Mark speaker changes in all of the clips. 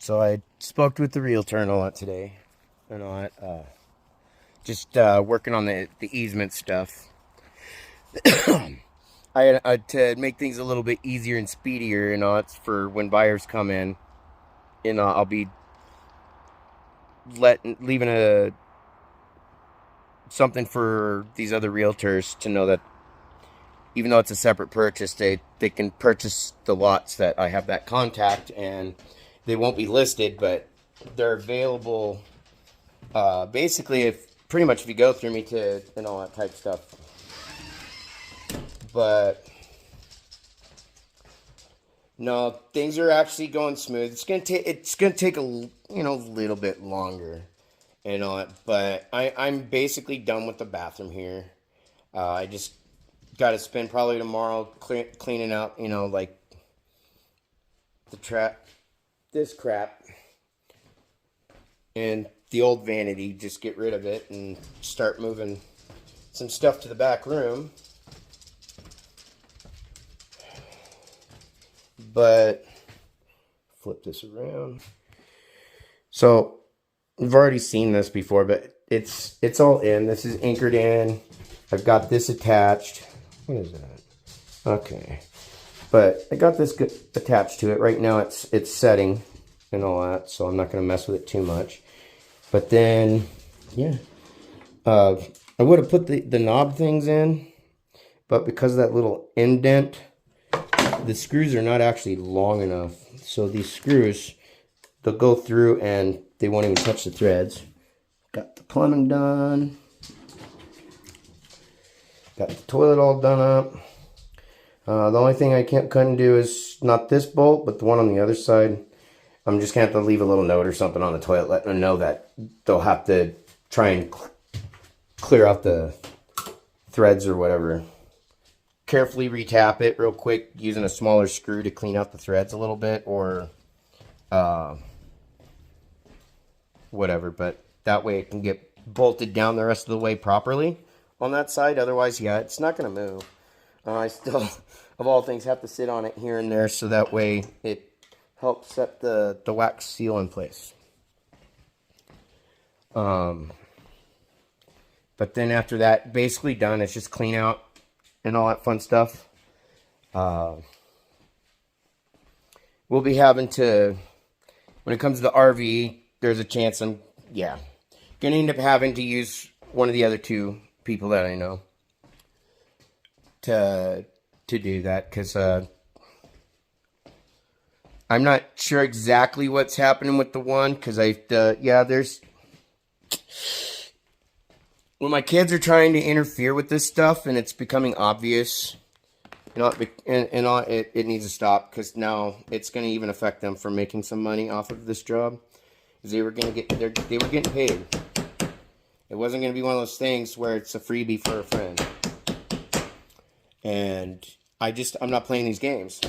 Speaker 1: So I spoke with the realtor and all that today, and all that. Just working on the easement stuff. I to make things a little bit easier and speedier, it's for when buyers come in. I'll be leaving a something for these other realtors to know that even though it's a separate purchase, they can purchase the lots that I have that contact, and they won't be listed, but they're available. Basically, if pretty much if you go through me to and all that type stuff. But no, things are actually going smooth. It's gonna take a little bit longer and all that, but I'm basically done with the bathroom here. I just got to spend probably tomorrow cleaning out, like this crap, and the old vanity. Just get rid of it and start moving some stuff to the back room. But flip this around. So I've already seen this before, but it's all in. This is anchored in. I've got this attached. What is that? Okay, but I got this attached to it. Right now it's setting and all that, so I'm not going to mess with it too much. But then, yeah, I would have put the knob things in, but because of that little indent, the screws are not actually long enough. So these screws, they'll go through and they won't even touch the threads. Got the plumbing done. Got the toilet all done up. The only thing I couldn't do is not this bolt, but the one on the other side. I'm just going to have to leave a little note or something on the toilet, letting them know that they'll have to try and clear out the threads or whatever. Carefully retap it real quick using a smaller screw to clean out the threads a little bit, or whatever, but that way it can get bolted down the rest of the way properly on that side. Otherwise, yeah, it's not going to move. I still, of all things, have to sit on it here and there, so that way it helps set the wax seal in place. But then after that, basically done. It's just clean out and all that fun stuff. We'll be having to, when it comes to the RV, there's a chance I'm, gonna end up having to use one of the other two people that I know to do that, because I'm not sure exactly what's happening with the one, because there's, when my kids are trying to interfere with this stuff and it's becoming obvious, it needs to stop, because now it's going to even affect them for making some money off of this job, because they were getting paid. It wasn't going to be one of those things where it's a freebie for a friend. And I'm not playing these games.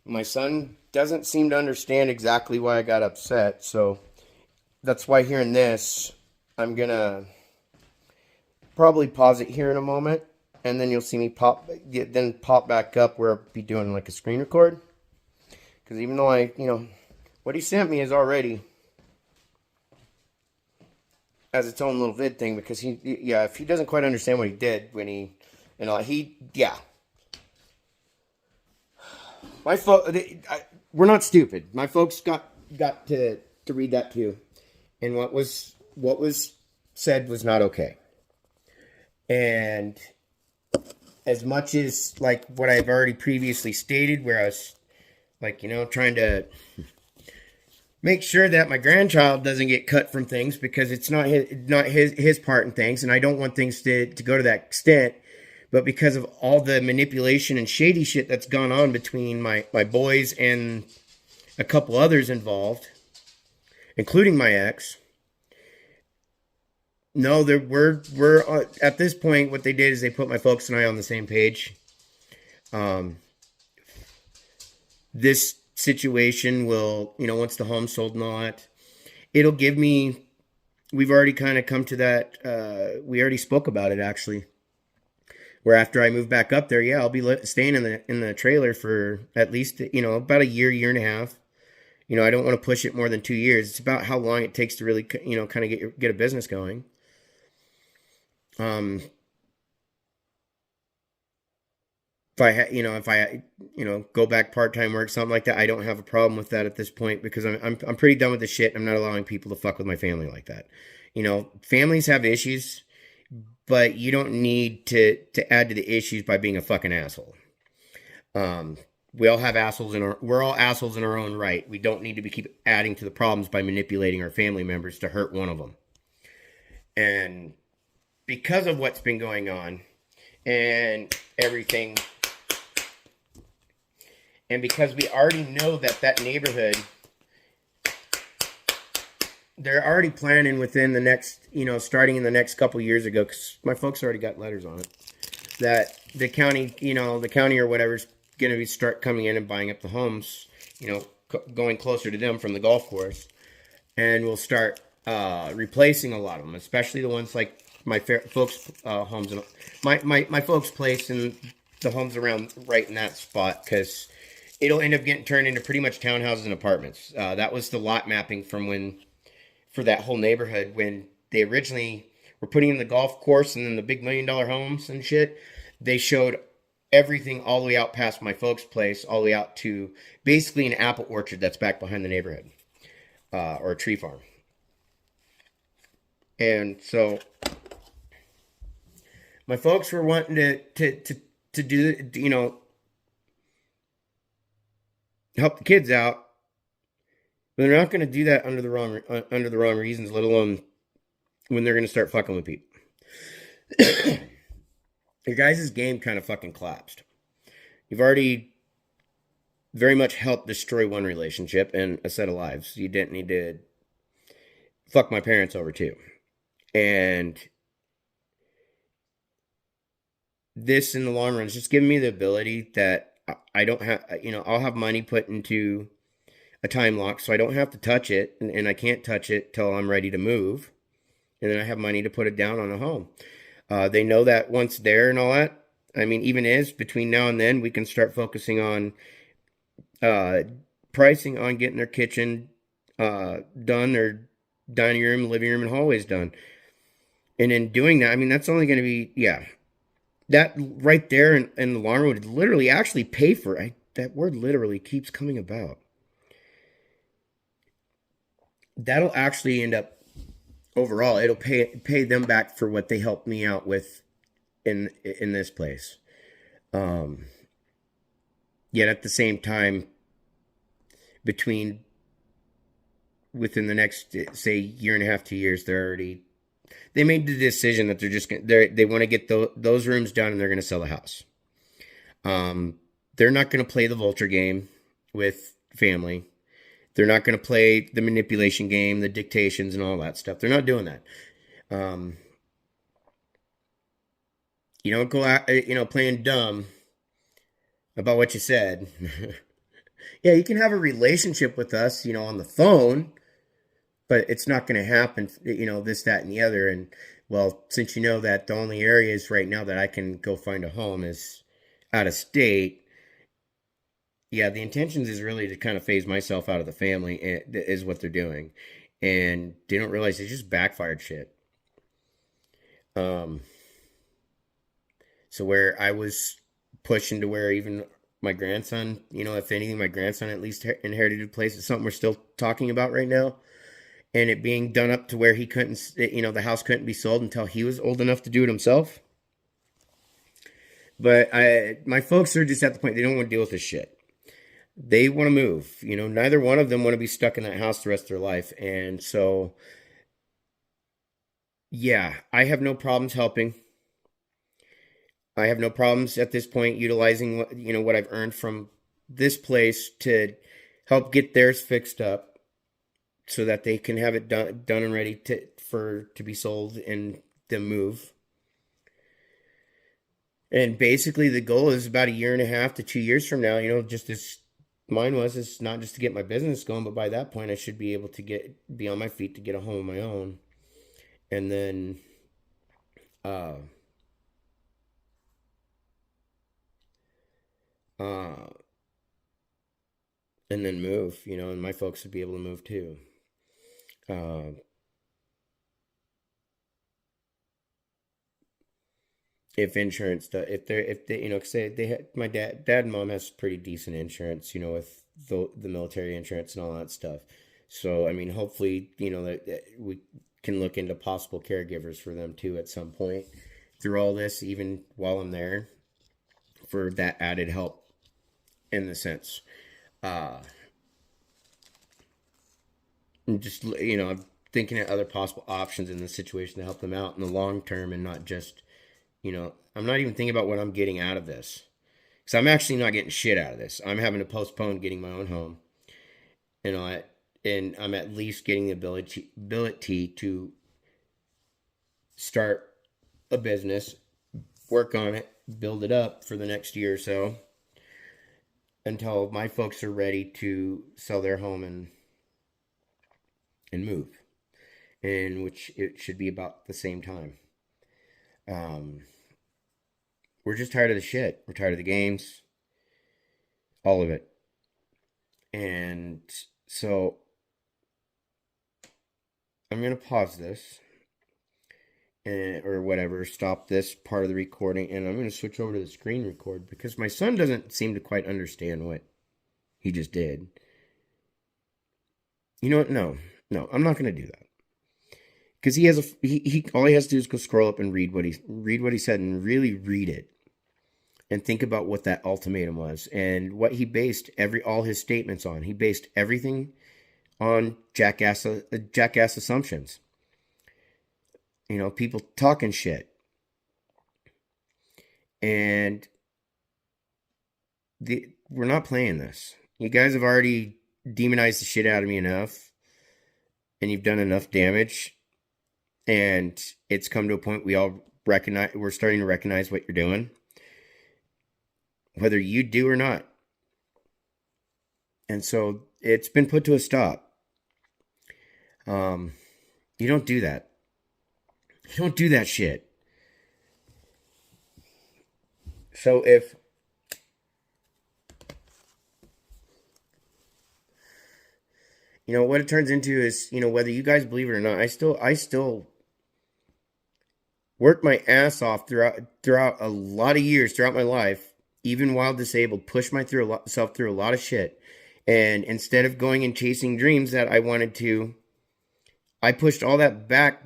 Speaker 1: My son doesn't seem to understand exactly why I got upset, so that's why hearing this, I'm going to probably pause it here in a moment, and then you'll see me pop back up where I'll be doing like a screen record. Because even though what he sent me is already as its own little vid thing, because if he doesn't quite understand what he did when my we're not stupid. My folks got to read that too, and what was said was not okay. And as much as like what I've already previously stated, where I was like, trying to make sure that my grandchild doesn't get cut from things, because it's not his part in things, and I don't want things to go to that extent. But because of all the manipulation and shady shit that's gone on between my boys and a couple others involved, including my ex. No, we're at this point, what they did is they put my folks and I on the same page. This situation will, once the home's sold and all that, it'll give me, we've already kind of come to that, we already spoke about it actually, where after I move back up there, I'll be staying in the trailer for at least, about a year and a half. I don't want to push it more than 2 years. It's about how long it takes to really, kind of get a business going. Um, if I go back part-time work, something like that, I don't have a problem with that at this point because I'm pretty done with the shit. I'm not allowing people to fuck with my family like that. Families have issues, but you don't need to add to the issues by being a fucking asshole. Um, we all have assholes we're all assholes in our own right. We don't need to keep adding to the problems by manipulating our family members to hurt one of them. And because of what's been going on and everything, and because we already know that neighborhood, they're already planning within the next, starting in the next couple years ago, because my folks already got letters on it, that the county or whatever's going to start coming in and buying up the homes, going closer to them from the golf course, and we'll start replacing a lot of them, especially the ones like my folks' homes and my folks' place and the homes around right in that spot, because it'll end up getting turned into pretty much townhouses and apartments. That was the lot mapping for that whole neighborhood when they originally were putting in the golf course and then the big $1 million homes and shit. They showed everything all the way out past my folks' place, all the way out to basically an apple orchard that's back behind the neighborhood, or a tree farm. And so my folks were wanting to do, help the kids out, but they're not going to do that under the wrong reasons, let alone when they're going to start fucking with people. Your guys' game kind of fucking collapsed. You've already very much helped destroy one relationship and a set of lives. You didn't need to fuck my parents over too. And this in the long run is just giving me the ability that I don't have, I'll have money put into a time lock so I don't have to touch it, and I can't touch it till I'm ready to move. And then I have money to put it down on a home. They know that once there and all that, I mean, even is between now and then, we can start focusing on pricing on getting their kitchen done, their dining room, living room, and hallways done. And in doing that, I mean, that's only going to be, yeah, that right there in the long run would literally actually pay for it. That word literally keeps coming about. That'll actually end up overall, it'll pay them back for what they helped me out with in this place. Um, Yet at the same time, between within the next, say, year and a half, 2 years, they made the decision that they want to get those rooms done, and they're going to sell the house. They're not going to play the vulture game with family. They're not going to play the manipulation game, the dictations, and all that stuff. They're not doing that. You don't go out, playing dumb about what you said. Yeah, you can have a relationship with us, on the phone, but it's not going to happen, this, that, and the other. And, well, since you know that the only areas right now that I can go find a home is out of state, yeah, the intentions is really to kind of phase myself out of the family, is what they're doing. And they don't realize it's just backfired shit. So where I was pushing to where even my grandson, if anything, my grandson at least inherited a place. It's something we're still talking about right now. And it being done up to where he couldn't, the house couldn't be sold until he was old enough to do it himself. But my folks are just at the point they don't want to deal with this shit. They want to move. Neither one of them want to be stuck in that house the rest of their life. And so, yeah, I have no problems helping. I have no problems at this point utilizing what I've earned from this place to help get theirs fixed up so that they can have it done and ready to be sold and then move. And basically the goal is about a year and a half to 2 years from now, just as mine was, it's not just to get my business going, but by that point I should be able to be on my feet to get a home of my own. And then uh and then move, and my folks would be able to move too. If insurance, if they, because they had, my dad and mom has pretty decent insurance, with the military insurance and all that stuff. So, I mean, hopefully, that we can look into possible caregivers for them too at some point through all this, even while I'm there, for that added help in the sense. And just, I'm thinking of other possible options in the situation to help them out in the long term and not just, I'm not even thinking about what I'm getting out of this. Because I'm actually not getting shit out of this. I'm having to postpone getting my own home. And I'm at least getting the ability to start a business, work on it, build it up for the next year or so until my folks are ready to sell their home and move. In which it should be about the same time. We're just tired of the shit. We're tired of the games. All of it. And so I'm going to pause this or whatever, stop this part of the recording, and I'm going to switch over to the screen record because my son doesn't seem to quite understand what he just did. You know what? No, I'm not going to do that. Because he has he all he has to do is go scroll up and read what he said and really read it. And think about what that ultimatum was and what he based all his statements on. He based everything on jackass assumptions. People talking shit. And we're not playing this. You guys have already demonized the shit out of me enough. And you've done enough damage. And it's come to a point we're starting to recognize what you're doing. Whether you do or not. And so it's been put to a stop. You don't do that. You don't do that shit. So if what it turns into is, whether you guys believe it or not, I still worked my ass off throughout a lot of years throughout my life, even while disabled, pushed myself through a lot of shit. And instead of going and chasing dreams that I wanted to, I pushed all that back.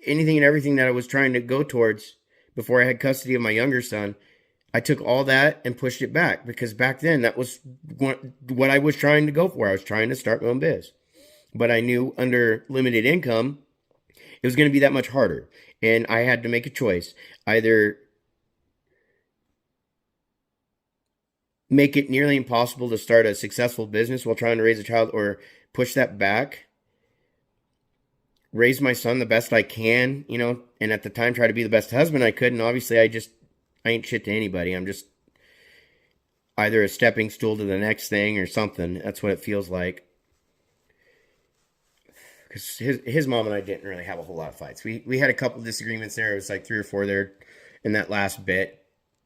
Speaker 1: Anything and everything that I was trying to go towards before I had custody of my younger son, I took all that and pushed it back because back then that was what I was trying to go for. I was trying to start my own biz. But I knew under limited income, it was going to be that much harder. And I had to make a choice. Either make it nearly impossible to start a successful business while trying to raise a child, or push that back, raise my son the best I can, and at the time try to be the best husband I could. And obviously I ain't shit to anybody. I'm just either a stepping stool to the next thing or something. That's what it feels like. Because his mom and I didn't really have a whole lot of fights. We had a couple disagreements there. It was like 3 or 4 there in that last bit.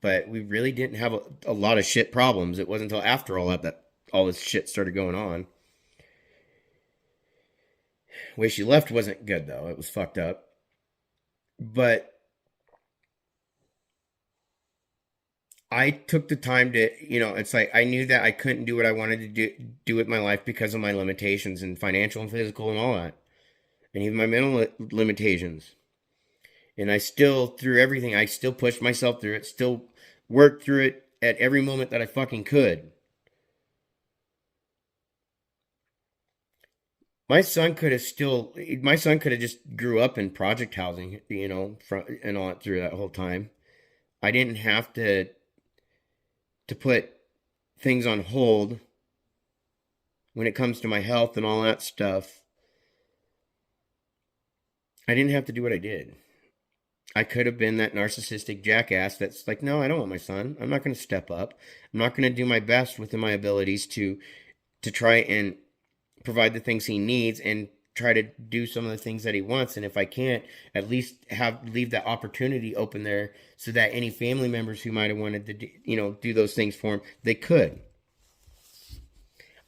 Speaker 1: But we really didn't have a lot of shit problems. It wasn't until after all that all this shit started going on. The way she left wasn't good, though. It was fucked up. But I took the time to, it's like I knew that I couldn't do what I wanted to do with my life because of my limitations and financial and physical and all that. And even my mental limitations. And I still, through everything, I still pushed myself through it, still worked through it at every moment that I fucking could. My son could have just grew up in project housing, and all that through that whole time. I didn't have to put things on hold when it comes to my health and all that stuff. I didn't have to do what I did. I could have been that narcissistic jackass that's like, no, I don't want my son. I'm not going to step up. I'm not going to do my best within my abilities to try and provide the things he needs and try to do some of the things that he wants. And if I can't, at least leave that opportunity open there so that any family members who might have wanted to do those things for him, they could.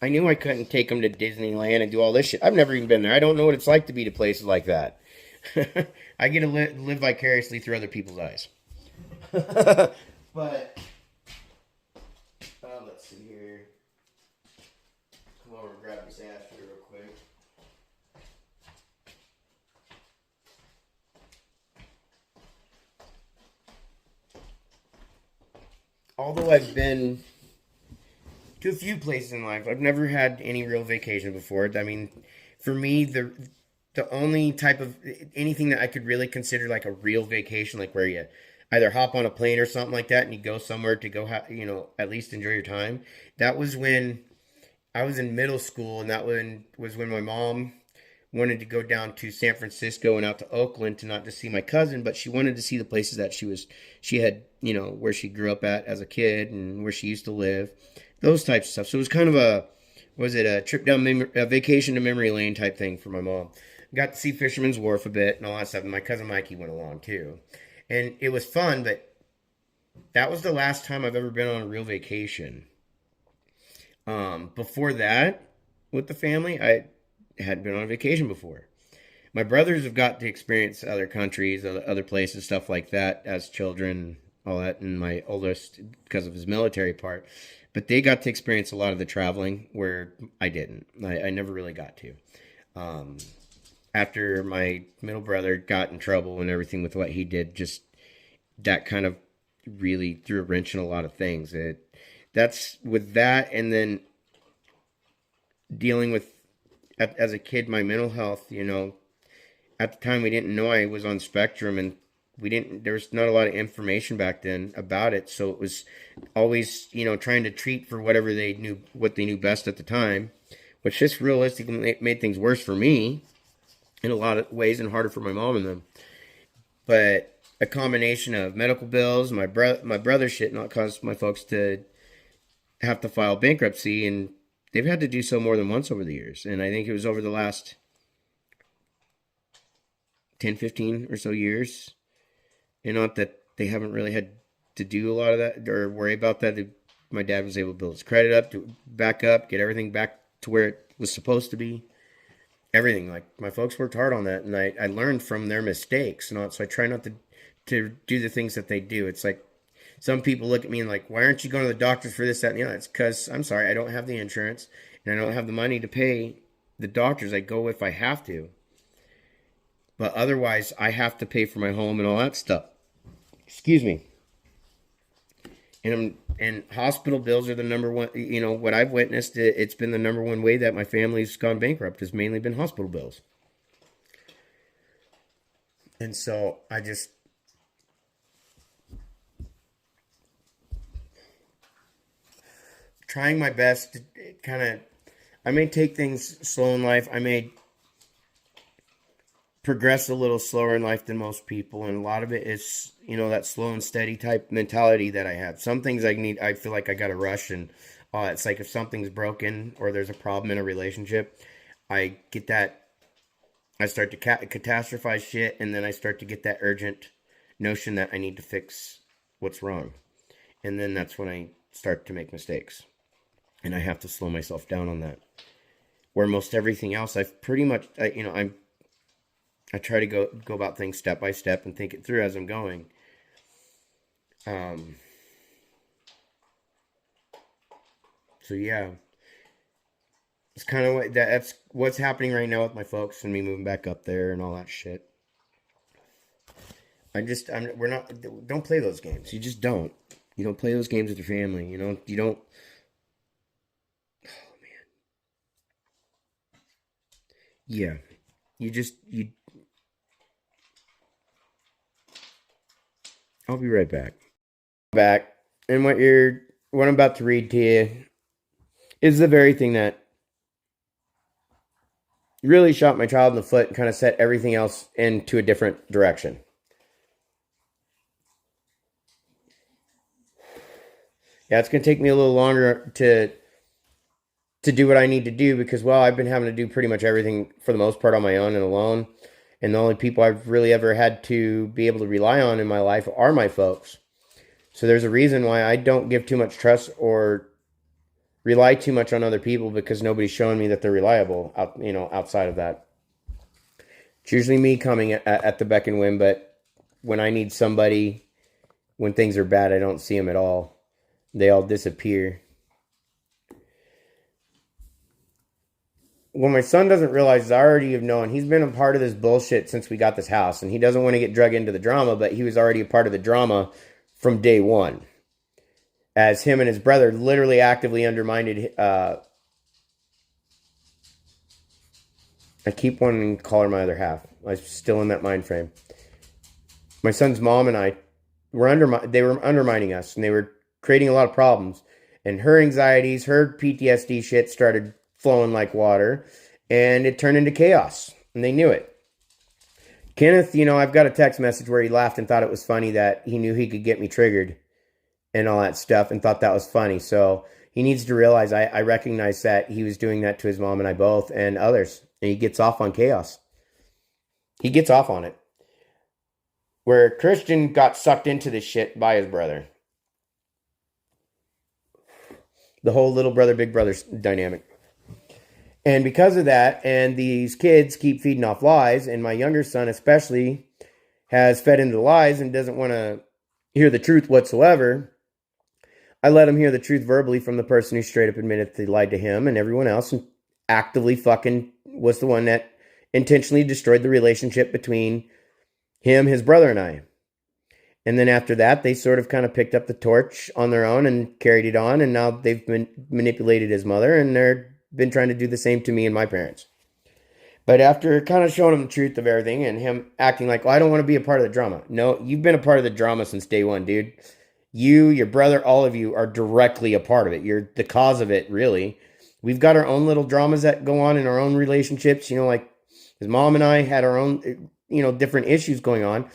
Speaker 1: I knew I couldn't take them to Disneyland and do all this shit. I've never even been there. I don't know what it's like to be to places like that. I get to live vicariously through other people's eyes. But let's see here. Come over and grab this ash here real quick. Although I've been to a few places in life, I've never had any real vacation before. I mean, for me, the only type of anything that I could really consider like a real vacation, like where you either hop on a plane or something like that, and you go somewhere to go, at least enjoy your time. That was when I was in middle school, and that was when my mom wanted to go down to San Francisco and out to Oakland to not just see my cousin, but she wanted to see the places that she had, where she grew up at as a kid and where she used to live, those types of stuff. So it was kind of a trip down a vacation to memory lane type thing for my mom. Got to see Fisherman's Wharf a bit and all that stuff. And my cousin Mikey went along too, and it was fun. But that was the last time I've ever been on a real vacation. Before that, with the family, I hadn't been on a vacation before. My brothers have got to experience other countries, other places, stuff like that as children, all that, and my oldest, because of his military part. But they got to experience a lot of the traveling where I didn't. I never really got to. After my middle brother got in trouble and everything with what he did, just that kind of really threw a wrench in a lot of things. That's with that, and then dealing with as a kid my mental health. At the time we didn't know I was on spectrum, and there was not a lot of information back then about it, so it was always trying to treat for what they knew best at the time, which just realistically made things worse for me in a lot of ways and harder for my mom and them. But a combination of medical bills, my brother's shit, not caused my folks to have to file bankruptcy, and they've had to do so more than once over the years. And I think it was over the last 10, 15 or so years. And not that they haven't really had to do a lot of that or worry about that. My dad was able to build his credit up, back up, get everything back to where it was supposed to be. Everything. Like, my folks worked hard on that, and I learned from their mistakes. So I try not to do the things that they do. It's like, some people look at me and like, why aren't you going to the doctors for this, that, and the other? It's because, I'm sorry, I don't have the insurance, and I don't have the money to pay the doctors. I go if I have to. But otherwise, I have to pay for my home and all that stuff. Excuse me. And hospital bills are the number one, what I've witnessed, it's been the number one way that my family's gone bankrupt, has mainly been hospital bills. And so I just, trying my best to kind of, I may take things slow in life. I may progress a little slower in life than most people, and a lot of it is that slow and steady type mentality that I have. Some things I feel like I gotta rush, and it's like if something's broken or there's a problem in a relationship, I get that, I start to catastrophize shit, and then I start to get that urgent notion that I need to fix what's wrong, and then that's when I start to make mistakes, and I have to slow myself down on that. Where most everything else, I've pretty much, I try to go about things step by step and think it through as I'm going. So yeah, it's kind of that's what's happening right now with my folks and me moving back up there and all that shit. We're not, don't play those games. You just don't. You don't play those games with your family. You don't. Oh man. Yeah. You. I'll be right back. Back. And what I'm about to read to you is the very thing that really shot my child in the foot and kind of set everything else into a different direction. Yeah, it's going to take me a little longer to do what I need to do because, well, I've been having to do pretty much everything for the most part on my own and alone. And the only people I've really ever had to be able to rely on in my life are my folks. So there's a reason why I don't give too much trust or rely too much on other people because nobody's showing me that they're reliable outside of that. It's usually me coming at the beck and whim, but when I need somebody, when things are bad, I don't see them at all. They all disappear. What my son doesn't realize is I already have known he's been a part of this bullshit since we got this house, and he doesn't want to get dragged into the drama, but he was already a part of the drama from day one. As him and his brother literally actively undermined. I keep wanting to call her my other half. I'm still in that mind frame. My son's mom and I were undermining us, and they were creating a lot of problems. And her anxieties, her PTSD shit started flowing like water, and it turned into chaos, and they knew it. Kenneth, I've got a text message where he laughed and thought it was funny that he knew he could get me triggered and all that stuff and thought that was funny. So he needs to realize I recognize that he was doing that to his mom and I both and others, and he gets off on chaos. He gets off on it. Where Christian got sucked into this shit by his brother. The whole little brother, big brother dynamic. And because of that, and these kids keep feeding off lies, and my younger son especially has fed into the lies and doesn't want to hear the truth whatsoever, I let him hear the truth verbally from the person who straight up admitted they lied to him and everyone else, and actively fucking was the one that intentionally destroyed the relationship between him, his brother, and I. And then after that, they sort of kind of picked up the torch on their own and carried it on, and now they've been manipulated his mother, and they're been trying to do the same to me and my parents. But after kind of showing him the truth of everything and him acting like, well, I don't want to be a part of the drama. No, you've been a part of the drama since day one, dude. You, your brother, all of you are directly a part of it. You're the cause of it, really. We've got our own little dramas that go on in our own relationships. Like his mom and I had our own, different issues going on.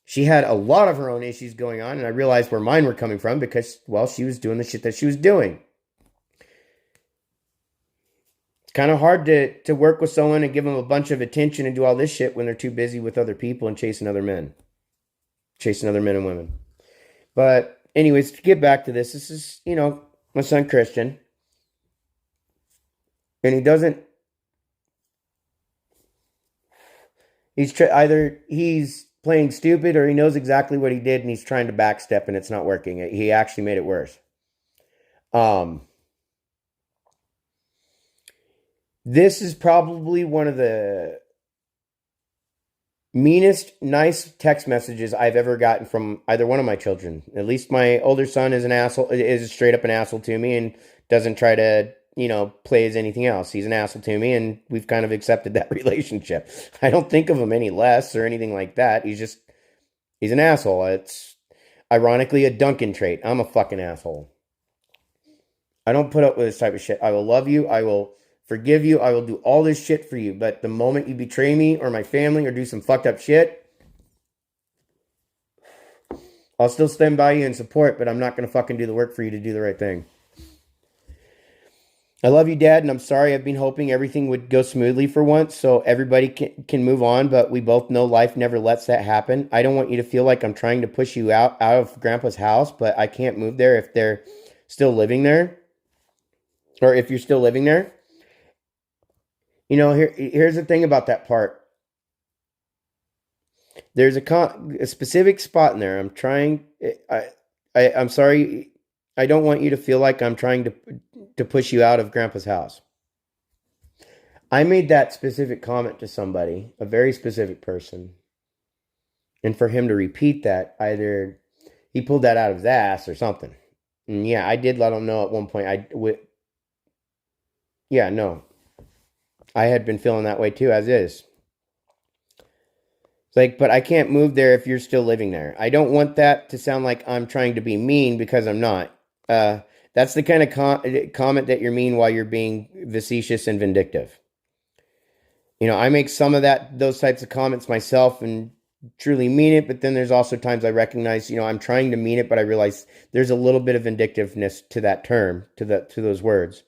Speaker 1: She had a lot of her own issues going on, and I realized where mine were coming from because, well, she was doing the shit that she was doing. Kind of hard to work with someone and give them a bunch of attention and do all this shit when they're too busy with other people and chasing other men and women. But anyways, to get back to this, this is, my son Christian. And either he's playing stupid or he knows exactly what he did and he's trying to backstep and it's not working. He actually made it worse. This is probably one of the meanest, nice text messages I've ever gotten from either one of my children. At least my older son is straight up an asshole to me and doesn't try to, play as anything else. He's an asshole to me, and we've kind of accepted that relationship. I don't think of him any less or anything like that. He's an asshole. It's ironically a Duncan trait. I'm a fucking asshole. I don't put up with this type of shit. I will love you. I will forgive you. I will do all this shit for you. But the moment you betray me or my family or do some fucked up shit, I'll still stand by you and support, but I'm not going to fucking do the work for you to do the right thing. I love you, Dad, and I'm sorry. I've been hoping everything would go smoothly for once so everybody can move on, but we both know life never lets that happen. I don't want you to feel like I'm trying to push you out of Grandpa's house, but I can't move there if they're still living there. Or if you're still living there. Here's the thing about that part. There's a specific spot in there. I'm sorry. I don't want you to feel like I'm trying to push you out of Grandpa's house. I made that specific comment to somebody, a very specific person. And for him to repeat that, either he pulled that out of his ass or something. And yeah, I did let him know at one point. I had been feeling that way too, as is. It's like, but I can't move there if you're still living there. I don't want that to sound like I'm trying to be mean because I'm not. That's the kind of comment that you're mean while you're being facetious and vindictive. I make some of those types of comments myself and truly mean it, but then there's also times I recognize, I'm trying to mean it, but I realize there's a little bit of vindictiveness to that term, to those words.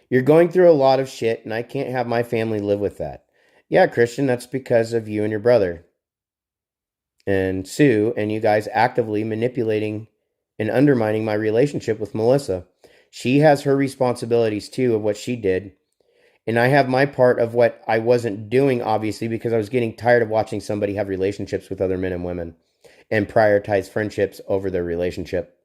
Speaker 1: You're going through a lot of shit, and I can't have my family live with that. Yeah, Christian, that's because of you and your brother. And Sue, and you guys actively manipulating and undermining my relationship with Melissa. She has her responsibilities too of what she did. And I have my part of what I wasn't doing, obviously, because I was getting tired of watching somebody have relationships with other men and women and prioritize friendships over their relationship.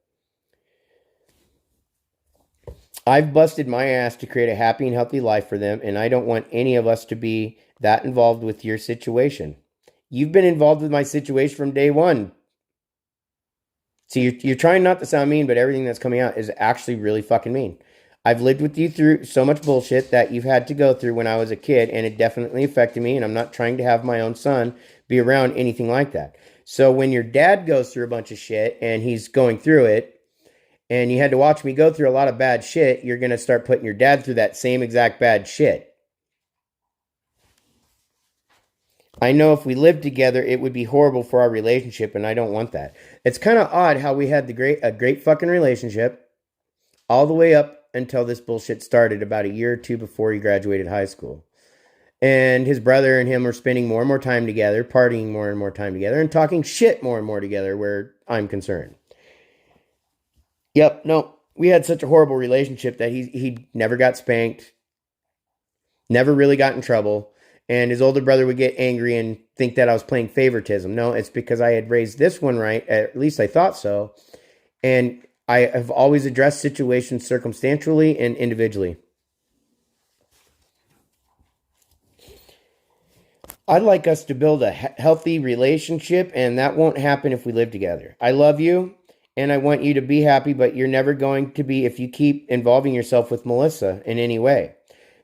Speaker 1: I've busted my ass to create a happy and healthy life for them, and I don't want any of us to be that involved with your situation. You've been involved with my situation from day one. See, you're trying not to sound mean, but everything that's coming out is actually really fucking mean. I've lived with you through so much bullshit that you've had to go through when I was a kid, and it definitely affected me, and I'm not trying to have my own son be around anything like that. So when your dad goes through a bunch of shit and he's going through it, and you had to watch me go through a lot of bad shit, you're going to start putting your dad through that same exact bad shit. I know if we lived together, it would be horrible for our relationship, and I don't want that. It's kind of odd how we had a great fucking relationship all the way up until this bullshit started about a year or two before he graduated high school. And his brother and him were spending more and more time together, partying more and more time together, and talking shit more and more together where I'm concerned. Yep, no, we had such a horrible relationship that he never got spanked, never really got in trouble. And his older brother would get angry and think that I was playing favoritism. No, it's because I had raised this one right. At least I thought so. And I have always addressed situations circumstantially and individually. I'd like us to build a healthy relationship, and that won't happen if we live together. I love you, and I want you to be happy, but you're never going to be if you keep involving yourself with Melissa in any way.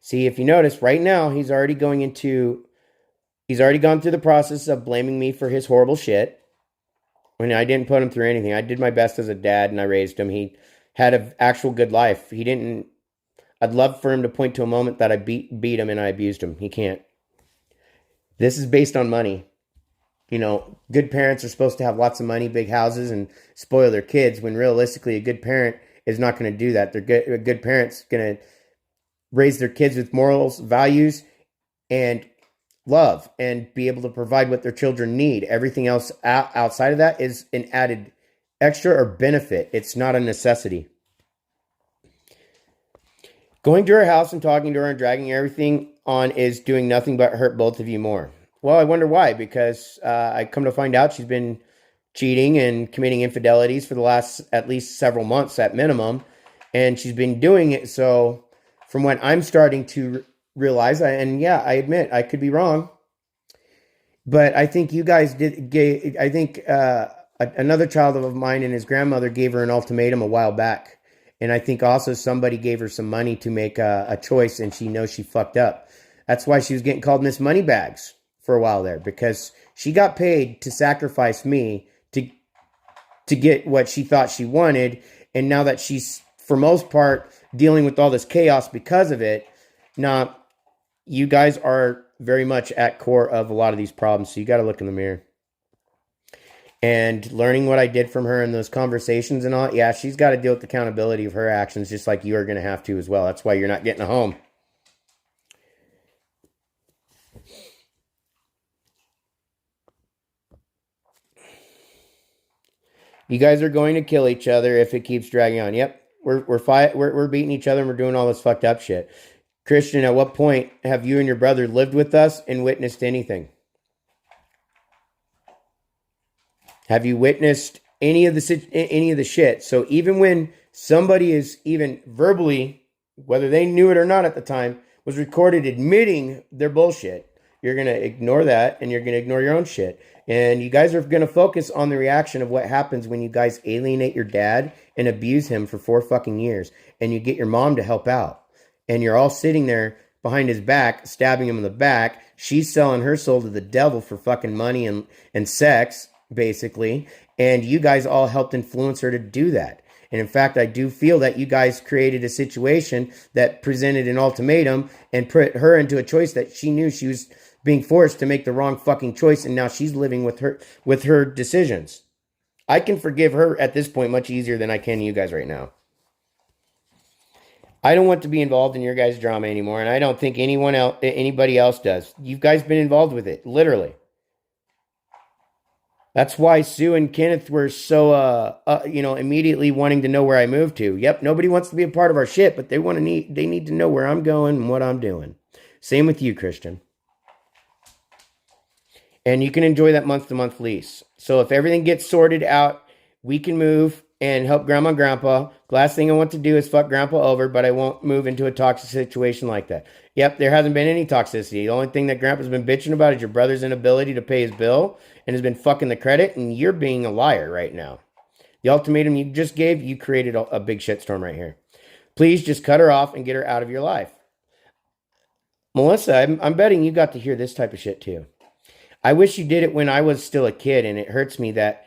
Speaker 1: See, if you notice, right now, he's already gone through the process of blaming me for his horrible shit. When I didn't put him through anything. I did my best as a dad, and I raised him. He had an actual good life. I'd love for him to point to a moment that I beat him and I abused him. He can't. This is based on money. You know, good parents are supposed to have lots of money, big houses, and spoil their kids, when realistically a good parent is not going to do that. A good parent's going to raise their kids with morals, values, and love, and be able to provide what their children need. Everything else outside of that is an added extra or benefit. It's not a necessity. Going to her house and talking to her and dragging everything on is doing nothing but hurt both of you more. Well, I wonder why, because I come to find out she's been cheating and committing infidelities for the last at least several months at minimum, and she's been doing it. So from what I'm starting to realize, and yeah, I admit I could be wrong, but I think you guys did. I think another child of mine and his grandmother gave her an ultimatum a while back. And I think also somebody gave her some money to make a choice, and she knows she fucked up. That's why she was getting called Miss Moneybags for a while there, because she got paid to sacrifice me to get what she thought she wanted. And now that she's, for most part, dealing with all this chaos because of it, now you guys are very much at core of a lot of these problems. So you got to look in the mirror. And learning what I did from her in those conversations and all, yeah, she's got to deal with the accountability of her actions, just like you are going to have to as well. That's why you're not getting a home. You guys are going to kill each other if it keeps dragging on. Yep, we're beating each other and we're doing all this fucked up shit. Christian, at what point have you and your brother lived with us and witnessed anything? Have you witnessed any of the shit? So even when somebody is even verbally, whether they knew it or not at the time, was recorded admitting their bullshit, you're going to ignore that, and you're going to ignore your own shit. And you guys are going to focus on the reaction of what happens when you guys alienate your dad and abuse him for 4 fucking years, and you get your mom to help out. And you're all sitting there behind his back, stabbing him in the back. She's selling her soul to the devil for fucking money and sex, basically, and you guys all helped influence her to do that. And in fact, I do feel that you guys created a situation that presented an ultimatum and put her into a choice that she knew she was being forced to make the wrong fucking choice, and now she's living with her decisions. I can forgive her at this point much easier than I can you guys right now. I don't want to be involved in your guys' drama anymore, and I don't think anybody else does. You guys been involved with it, literally. That's why Sue and Kenneth were so, immediately wanting to know where I moved to. Yep, nobody wants to be a part of our shit, but they need to know where I'm going and what I'm doing. Same with you, Christian. And you can enjoy that month-to-month lease. So if everything gets sorted out, we can move and help Grandma and Grandpa. Last thing I want to do is fuck Grandpa over, but I won't move into a toxic situation like that. Yep, there hasn't been any toxicity. The only thing that Grandpa's been bitching about is your brother's inability to pay his bill and has been fucking the credit, and you're being a liar right now. The ultimatum you just gave, you created a big shitstorm right here. Please just cut her off and get her out of your life. Melissa, I'm betting you got to hear this type of shit too. I wish you did it when I was still a kid, and it hurts me that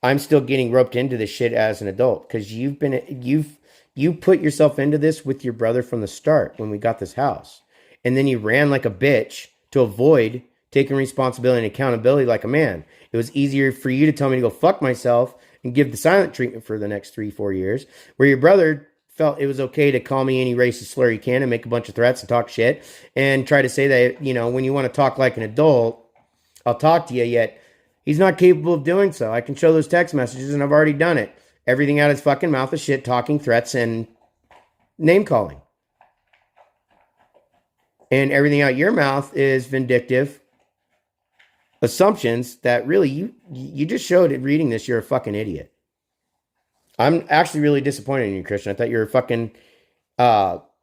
Speaker 1: I'm still getting roped into this shit as an adult, because you put yourself into this with your brother from the start when we got this house. And then you ran like a bitch to avoid taking responsibility and accountability like a man. It was easier for you to tell me to go fuck myself and give the silent treatment for the next 3-4 years, where your brother felt it was okay to call me any racist slur you can and make a bunch of threats and talk shit and try to say that, when you want to talk like an adult, I'll talk to you, yet he's not capable of doing so. I can show those text messages, and I've already done it. Everything out of his fucking mouth is shit, talking, threats, and name-calling. And everything out your mouth is vindictive assumptions that really you just showed it reading this. You're a fucking idiot. I'm actually really disappointed in you, Christian. I thought you were fucking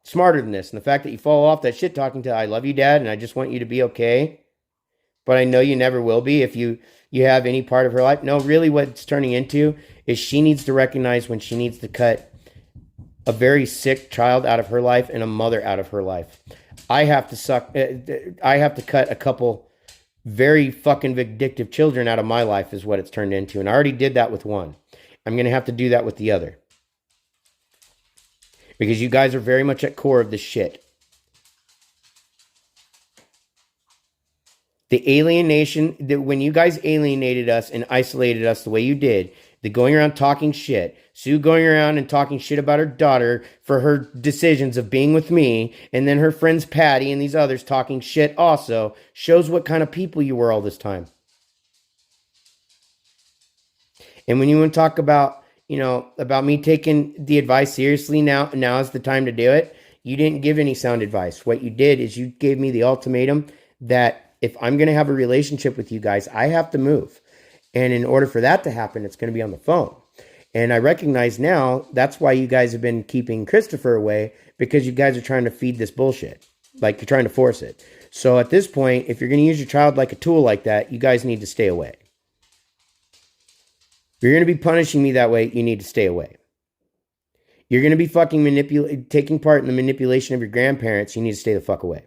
Speaker 1: smarter than this. And the fact that you fall off that shit talking to I love you, Dad, and I just want you to be okay. But I know you never will be if you have any part of her life. No, really what it's turning into is she needs to recognize when she needs to cut a very sick child out of her life and a mother out of her life. I have to cut a couple very fucking vindictive children out of my life is what it's turned into. And I already did that with one. I'm going to have to do that with the other. Because you guys are very much at core of this shit. The alienation, when you guys alienated us and isolated us the way you did, the going around talking shit, Sue going around and talking shit about her daughter for her decisions of being with me, and then her friends Patty and these others talking shit also, shows what kind of people you were all this time. And when you want to talk about, about me taking the advice seriously now is the time to do it, you didn't give any sound advice. What you did is you gave me the ultimatum that if I'm going to have a relationship with you guys, I have to move. And in order for that to happen, it's going to be on the phone. And I recognize now that's why you guys have been keeping Christopher away, because you guys are trying to feed this bullshit. Like you're trying to force it. So at this point, if you're going to use your child like a tool like that, you guys need to stay away. If you're going to be punishing me that way, you need to stay away. You're going to be fucking taking part in the manipulation of your grandparents, you need to stay the fuck away.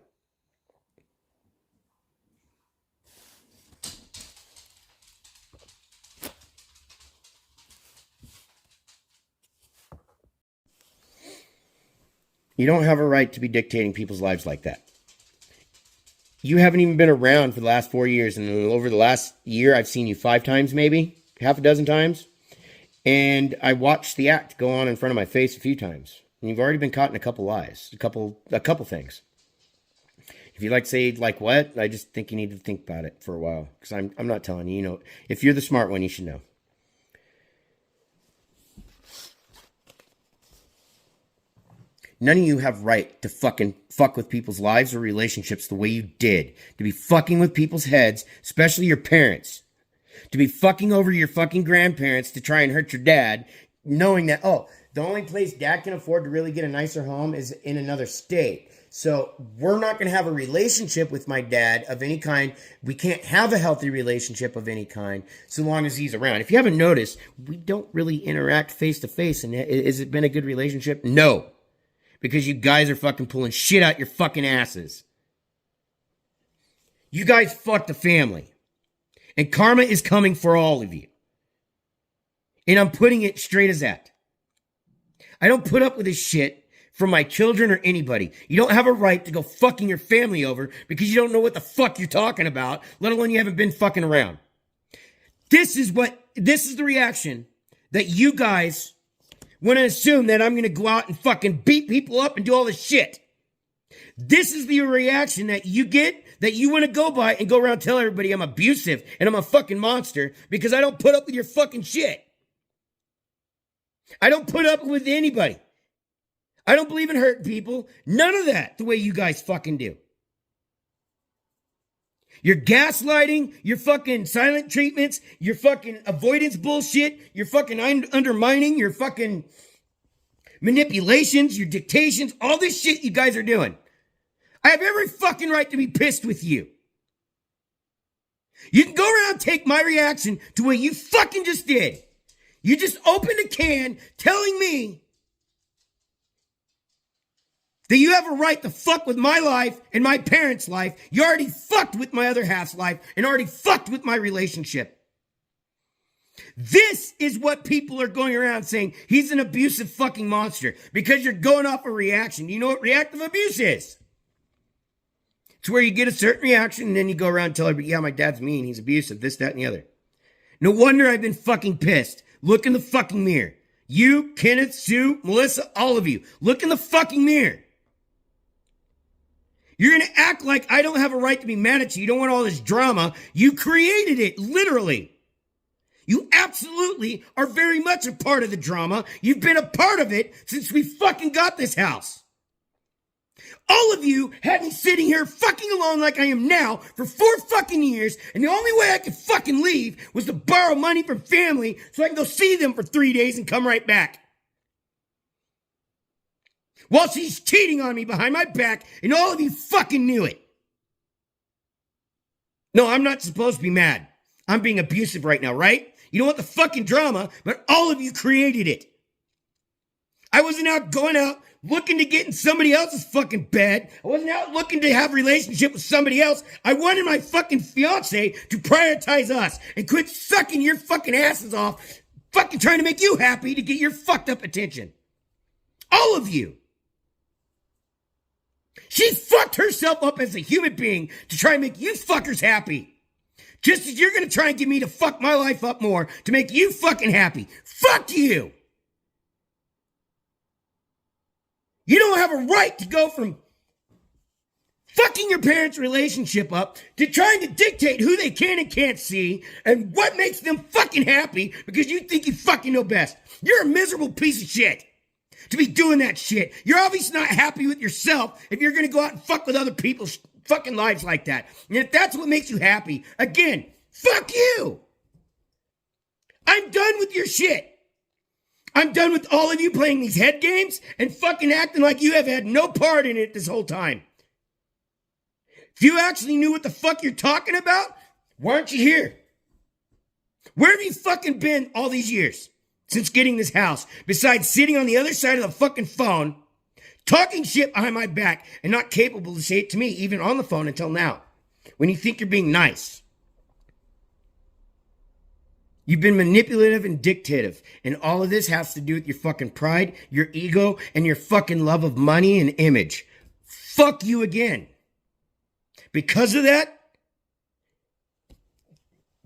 Speaker 1: You don't have a right to be dictating people's lives like that. You haven't even been around for the last 4 years, and over the last year, I've seen you 5 times, maybe, half a dozen times. And I watched the act go on in front of my face a few times. And you've already been caught in a couple lies, a couple things. If you'd like to say, like what, I just think you need to think about it for a while. Because I'm not telling you, if you're the smart one, you should know. None of you have right to fucking fuck with people's lives or relationships the way you did. To be fucking with people's heads, especially your parents. To be fucking over your fucking grandparents to try and hurt your dad, knowing that, the only place Dad can afford to really get a nicer home is in another state. So we're not going to have a relationship with my dad of any kind. We can't have a healthy relationship of any kind so long as he's around. If you haven't noticed, we don't really interact face to face. And has it been a good relationship? No. Because you guys are fucking pulling shit out your fucking asses. You guys fucked the family. And karma is coming for all of you. And I'm putting it straight as that. I don't put up with this shit from my children or anybody. You don't have a right to go fucking your family over because you don't know what the fuck you're talking about, let alone you haven't been fucking around. This is the reaction that you guys want to assume that I'm going to go out and fucking beat people up and do all this shit. This is the reaction that you get
Speaker 2: that you want to go by and go around tell everybody I'm abusive and I'm a fucking monster because I don't put up with your fucking shit. I don't put up with anybody. I don't believe in hurting people. None of that the way you guys fucking do. Your gaslighting, your fucking silent treatments, your fucking avoidance bullshit, your fucking undermining, your fucking manipulations, your dictations, all this shit you guys are doing. I have every fucking right to be pissed with you. You can go around and take my reaction to what you fucking just did. You just opened a can telling me that you have a right to fuck with my life and my parents' life. You already fucked with my other half's life and already fucked with my relationship. This is what people are going around saying. He's an abusive fucking monster because you're going off a reaction. You know what reactive abuse is? It's where you get a certain reaction and then you go around and tell everybody, yeah, my dad's mean, he's abusive, this, that, and the other. No wonder I've been fucking pissed. Look in the fucking mirror. You, Kenneth, Sue, Melissa, all of you. Look in the fucking mirror. You're going to act like I don't have a right to be mad at you. You don't want all this drama. You created it, literally. You absolutely are very much a part of the drama. You've been a part of it since we fucking got this house. All of you had me sitting here fucking alone like I am now for 4 fucking years, and the only way I could fucking leave was to borrow money from family so I can go see them for 3 days and come right back. While she's cheating on me behind my back, and all of you fucking knew it. No, I'm not supposed to be mad. I'm being abusive right now, right? You don't want the fucking drama, but all of you created it. I wasn't out going out looking to get in somebody else's fucking bed. I wasn't out looking to have a relationship with somebody else. I wanted my fucking fiance to prioritize us and quit sucking your fucking asses off, fucking trying to make you happy to get your fucked up attention. All of you. She fucked herself up as a human being to try and make you fuckers happy. Just as you're going to try and get me to fuck my life up more to make you fucking happy. Fuck you. You don't have a right to go from fucking your parents' relationship up to trying to dictate who they can and can't see and what makes them fucking happy because you think you fucking know best. You're a miserable piece of shit to be doing that shit. You're obviously not happy with yourself if you're going to go out and fuck with other people's fucking lives like that. And if that's what makes you happy, again, fuck you. I'm done with your shit. I'm done with all of you playing these head games and fucking acting like you have had no part in it this whole time. If you actually knew what the fuck you're talking about, why aren't you here? Where have you fucking been all these years since getting this house, besides sitting on the other side of the fucking phone, talking shit behind my back and not capable to say it to me even on the phone until now, when you think you're being nice? You've been manipulative and dictative, and all of this has to do with your fucking pride, your ego, and your fucking love of money and image. Fuck you again. Because of that,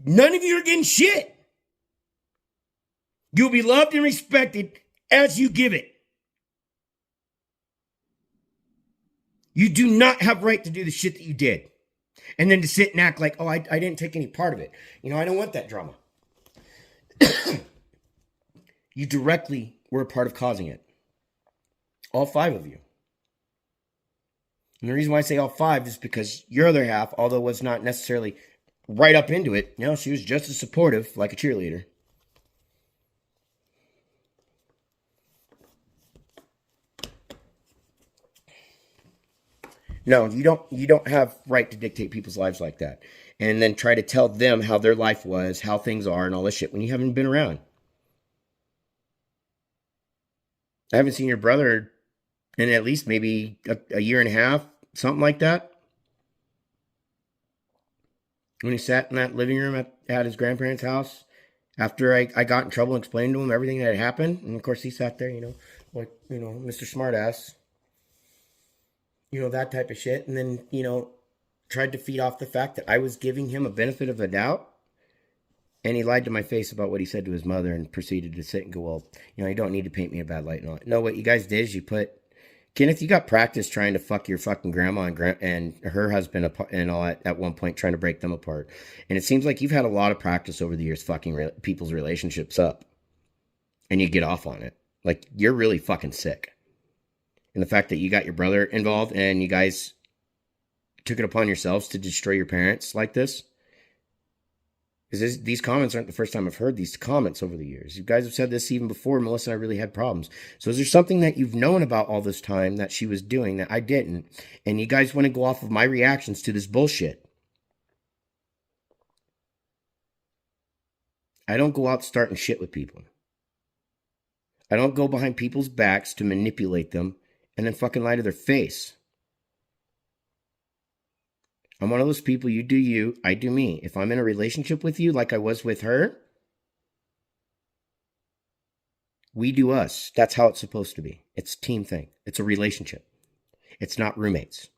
Speaker 2: none of you are getting shit. You'll be loved and respected as you give it. You do not have right to do the shit that you did. And then to sit and act like, oh, I didn't take any part of it. You know, I don't want that drama. You directly were a part of causing it. All 5 of you. And the reason why I say all 5 is because your other half, although was not necessarily right up into it, you know, she was just as supportive, like a cheerleader. No, you don't have right to dictate people's lives like that. And then try to tell them how their life was, how things are, and all this shit when you haven't been around. I haven't seen your brother in at least maybe a year and a half, something like that. When he sat in that living room at his grandparents' house after I got in trouble and explained to him everything that had happened. And of course he sat there, like, Mr. Smartass. That type of shit. And then, tried to feed off the fact that I was giving him a benefit of the doubt. And he lied to my face about what he said to his mother and proceeded to sit and go, well, you don't need to paint me a bad light and all that. No, what you guys did is you put
Speaker 1: Kenneth, you got practice trying to fuck your fucking grandma and her husband and all at one point, trying to break them apart. And it seems like you've had a lot of practice over the years fucking people's relationships up. And you get off on it. Like, you're really fucking sick. And the fact that you got your brother involved and you guys took it upon yourselves to destroy your parents like this. Because these comments aren't the first time I've heard these comments over the years. You guys have said this even before Melissa and I really had problems. So is there something that you've known about all this time that she was doing that I didn't? And you guys want to go off of my reactions to this bullshit? I don't go out starting shit with people. I don't go behind people's backs to manipulate them and then fucking lie to their face. I'm one of those people, you do you, I do me. If I'm in a relationship with you like I was with her, we do us. That's how it's supposed to be. It's a team thing. It's a relationship. It's not roommates.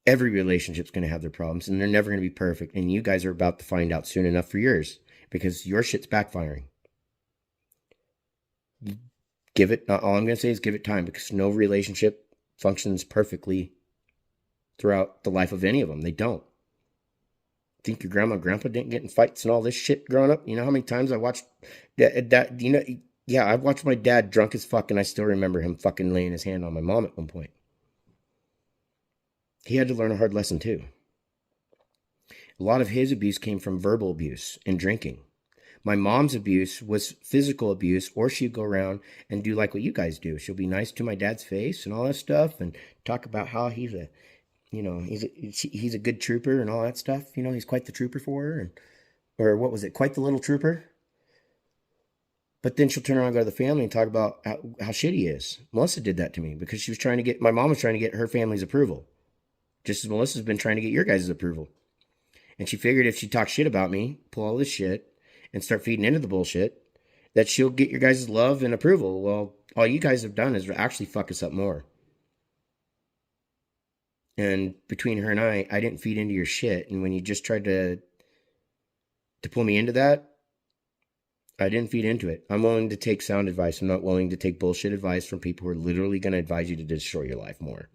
Speaker 1: Every relationship's going to have their problems, and they're never going to be perfect. And you guys are about to find out soon enough for yours, because your shit's backfiring. Give it, all I'm going to say is give it time, because no relationship functions perfectly throughout the life of any of them. They don't. Think your grandma and grandpa didn't get in fights and all this shit growing up? You know how many times I watched that, you know, yeah, I watched my dad drunk as fuck, and I still remember him fucking laying his hand on my mom at one point. He had to learn a hard lesson too. A lot of his abuse came from verbal abuse and drinking. My mom's abuse was physical abuse, or she'd go around and do like what you guys do. She'll be nice to my dad's face and all that stuff, and talk about how he's a, you know, he's a good trooper and all that stuff. You know, he's quite the trooper for her, and or what was it, quite the little trooper. But then she'll turn around and go to the family and talk about how shit he is. Melissa did that to me because she was trying to get, my mom was trying to get her family's approval, just as Melissa's been trying to get your guys' approval. And she figured if she talks shit about me, pull all this shit, and start feeding into the bullshit, that she'll get your guys' love and approval. Well, all you guys have done is actually fuck us up more. And between her and I didn't feed into your shit. And when you just tried to pull me into that, I didn't feed into it. I'm willing to take sound advice. I'm not willing to take bullshit advice from people who are literally going to advise you to destroy your life more.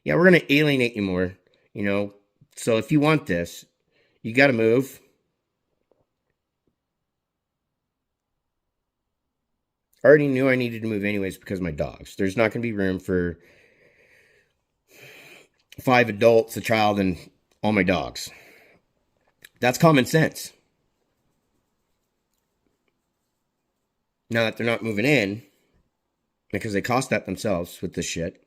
Speaker 1: Yeah, we're going to alienate you more, you know. So if you want this, you got to move. I already knew I needed to move anyways because of my dogs. There's not going to be room for 5 adults, a child, and all my dogs. That's common sense. Now that they're not moving in, because they cost that themselves with this shit.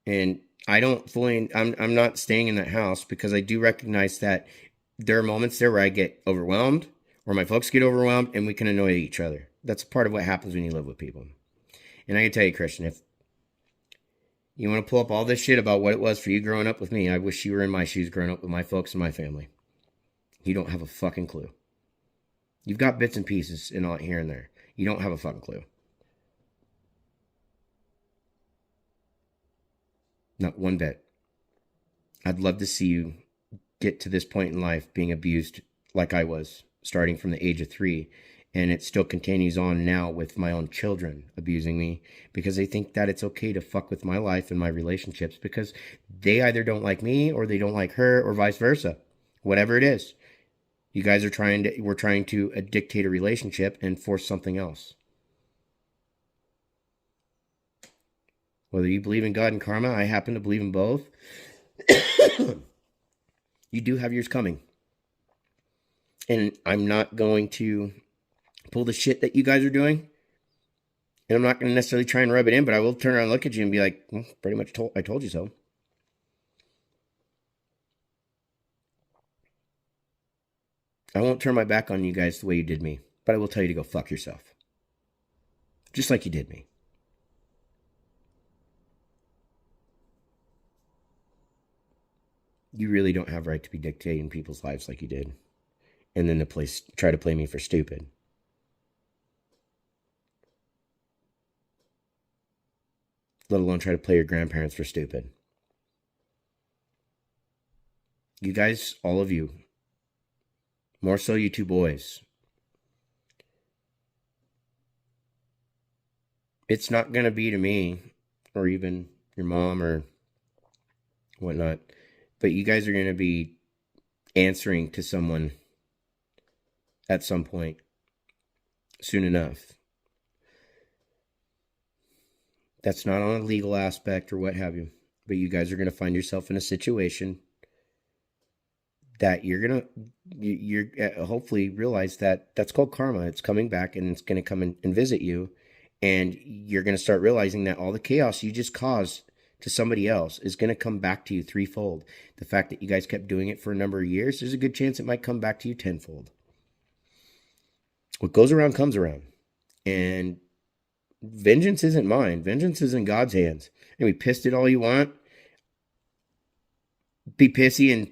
Speaker 1: And I don't fully, I'm not staying in that house because I do recognize that there are moments there where I get overwhelmed, or my folks get overwhelmed, and we can annoy each other. That's part of what happens when you live with people. And I can tell you, Christian, if you want to pull up all this shit about what it was for you growing up with me, I wish you were in my shoes growing up with my folks and my family. You don't have a fucking clue. You've got bits and pieces and all here and there. You don't have a fucking clue. Not one bit. I'd love to see you get to this point in life being abused like I was, starting from the age of 3. And it still continues on now with my own children abusing me because they think that it's okay to fuck with my life and my relationships because they either don't like me or they don't like her or vice versa. Whatever it is. You guys are we're trying to dictate a relationship and force something else. Whether you believe in God and karma, I happen to believe in both. You do have yours coming. And I'm not going to pull the shit that you guys are doing. And I'm not going to necessarily try and rub it in, but I will turn around and look at you and be like, well, pretty much I told you so. I won't turn my back on you guys the way you did me, but I will tell you to go fuck yourself. Just like you did me. You really don't have a right to be dictating people's lives like you did. And then try to play me for stupid. Let alone try to play your grandparents for stupid. You guys, all of you, more so you 2 boys, It's not going to be to me or even your mom or whatnot, but you guys are going to be answering to someone at some point soon enough. That's not on a legal aspect or what have you, but you guys are going to find yourself in a situation that you're hopefully realize that that's called karma. It's coming back and it's going to come and visit you, and you're going to start realizing that all the chaos you just caused to somebody else is going to come back to you threefold. The fact that you guys kept doing it for a number of years, there's a good chance it might come back to you tenfold. What goes around comes around, and vengeance isn't mine. Vengeance is in God's hands. And be pissed at all you want. Be pissy and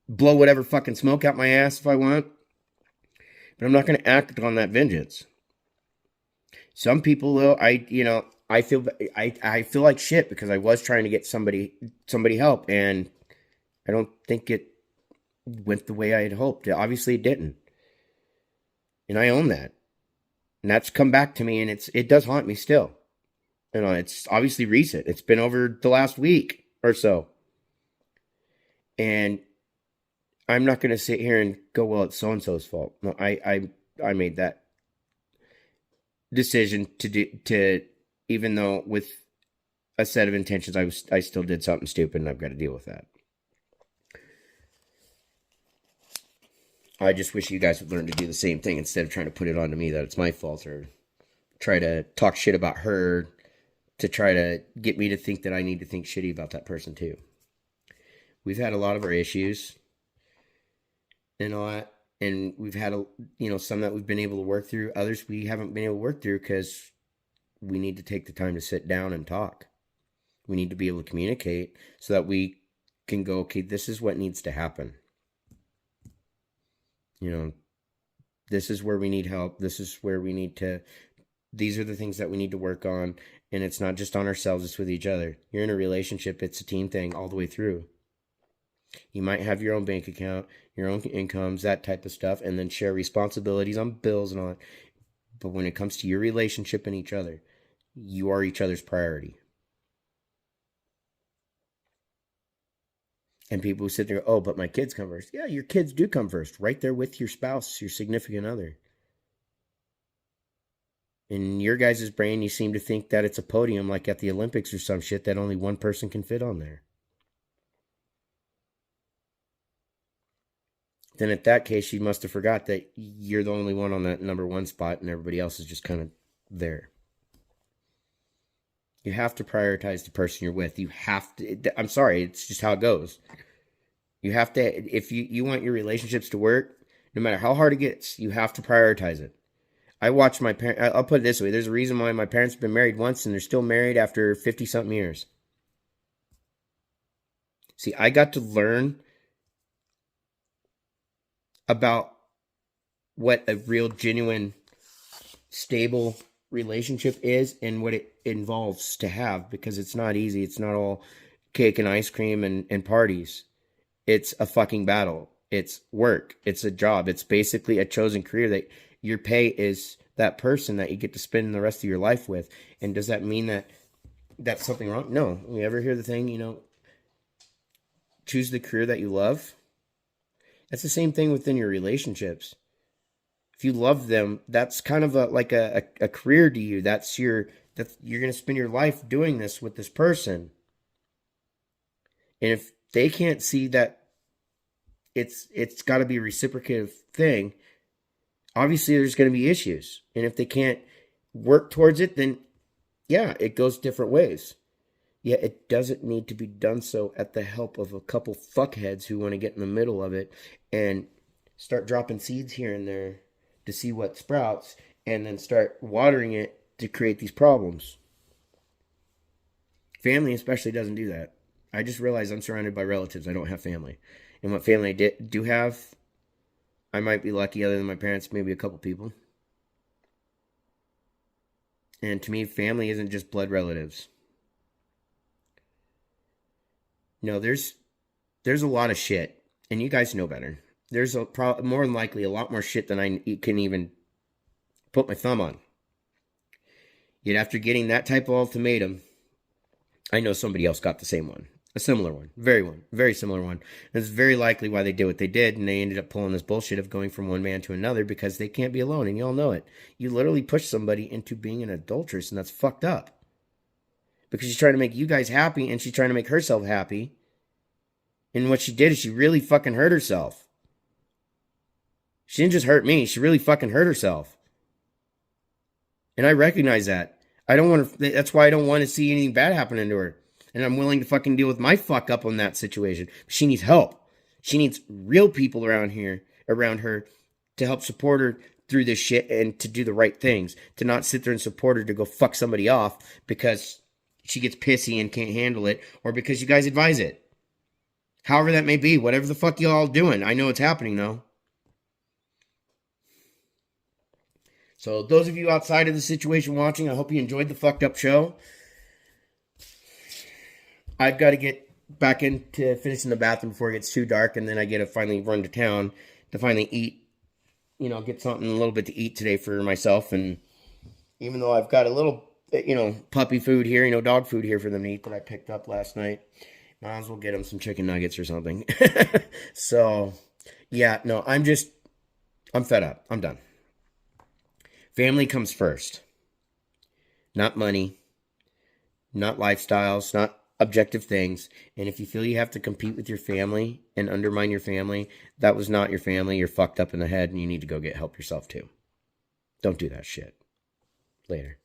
Speaker 1: blow whatever fucking smoke out my ass if I want. But I'm not going to act on that vengeance. Some people, though, I feel like shit because I was trying to get somebody help, and I don't think it went the way I had hoped. Obviously, it didn't, and I own that. And that's come back to me, and it does haunt me still. It's obviously recent. It's been over the last week or so. And I'm not going to sit here and go, well, it's so-and-so's fault. No, I made that decision to even though with a set of intentions, I still did something stupid, and I've got to deal with that. I just wish you guys would learn to do the same thing instead of trying to put it on to me that it's my fault or try to talk shit about her to try to get me to think that I need to think shitty about that person too. We've had a lot of our issues and all that, and we've had some that we've been able to work through. Others we haven't been able to work through because we need to take the time to sit down and talk. We need to be able to communicate so that we can go, okay, this is what needs to happen. This is where we need help. This is where we need to, these are the things that we need to work on. And it's not just on ourselves, it's with each other. You're in a relationship, it's a team thing all the way through. You might have your own bank account, your own incomes, that type of stuff, and then share responsibilities on bills and all that. But when it comes to your relationship and each other, you are each other's priority. And people who sit there, oh, but my kids come first. Yeah, your kids do come first, right there with your spouse, your significant other. In your guys' brain, you seem to think that it's a podium like at the Olympics or some shit that only one person can fit on there. Then at that case, you must have forgot that you're the only one on that number one spot and everybody else is just kind of there. You have to prioritize the person you're with. You have to, I'm sorry, it's just how it goes. You have to, if you want your relationships to work, no matter how hard it gets, you have to prioritize it. I watched my parents, I'll put it this way. There's a reason why my parents have been married once and they're still married after 50-something years. See, I got to learn about what a real, genuine, stable relationship is and what it involves to have, because it's not easy. It's not all cake and ice cream and parties. It's a fucking battle. It's work. It's a job. It's basically a chosen career that your pay is that person that you get to spend the rest of your life with. And does that mean that that's something wrong? No. You ever hear the thing, choose the career that you love? That's the same thing within your relationships. If you love them, that's kind of like a career to you. You're going to spend your life doing this with this person. And if they can't see that it's got to be a reciprocative thing, obviously there's going to be issues. And if they can't work towards it, then yeah, it goes different ways. Yeah, it doesn't need to be done so at the help of a couple fuckheads who want to get in the middle of it and start dropping seeds here and there to see what sprouts, and then start watering it to create these problems. Family especially doesn't do that. I just realized I'm surrounded by relatives. I don't have family. And what family I do have, I might be lucky, other than my parents, maybe a couple people. And to me, family isn't just blood relatives. There's a lot of shit, and you guys know better. There's more than likely a lot more shit than I can even put my thumb on. Yet after getting that type of ultimatum, I know somebody else got the same one. A similar one. Very similar one. And it's very likely why they did what they did, and they ended up pulling this bullshit of going from one man to another because they can't be alone, and you all know it. You literally push somebody into being an adulteress, and that's fucked up. Because she's trying to make you guys happy, and she's trying to make herself happy. And what she did is she really fucking hurt herself. She didn't just hurt me, she really fucking hurt herself. And I recognize that. I don't want to, that's why I don't want to see anything bad happening to her. And I'm willing to fucking deal with my fuck up on that situation. She needs help. She needs real people around her, to help support her through this shit and to do the right things. To not sit there and support her to go fuck somebody off because she gets pissy and can't handle it, or because you guys advise it. However that may be, whatever the fuck y'all doing. I know it's happening though. So those of you outside of the situation watching, I hope you enjoyed the fucked up show. I've got to get back into finishing the bathroom before it gets too dark, and then I get to finally run to town to finally eat, get something a little bit to eat today for myself. And even though I've got a little, puppy food here, dog food here for them to eat that I picked up last night, might as well get them some chicken nuggets or something. So, yeah, no, I'm fed up. I'm done. Family comes first. Not money, not lifestyles, not objective things. And if you feel you have to compete with your family and undermine your family, that was not your family. You're fucked up in the head and you need to go get help yourself too. Don't do that shit. Later.